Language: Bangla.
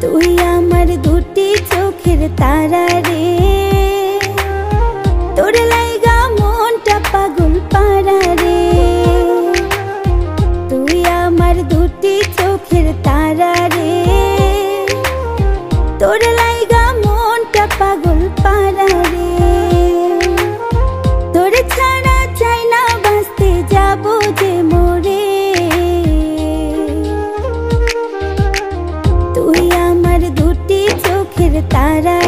তুই আমার দুটি চোখের তারা রে, তোর লাইগা মনটা পাগল পারা রে। তুই আমার দুটি চোখের তারা রে, তোর লাইগা মনটা পাগল পারা রে। তোর ছাড়া চাই না বাঁচতে যাবো যে মরে। তুই আমার দুটি চোখের তারা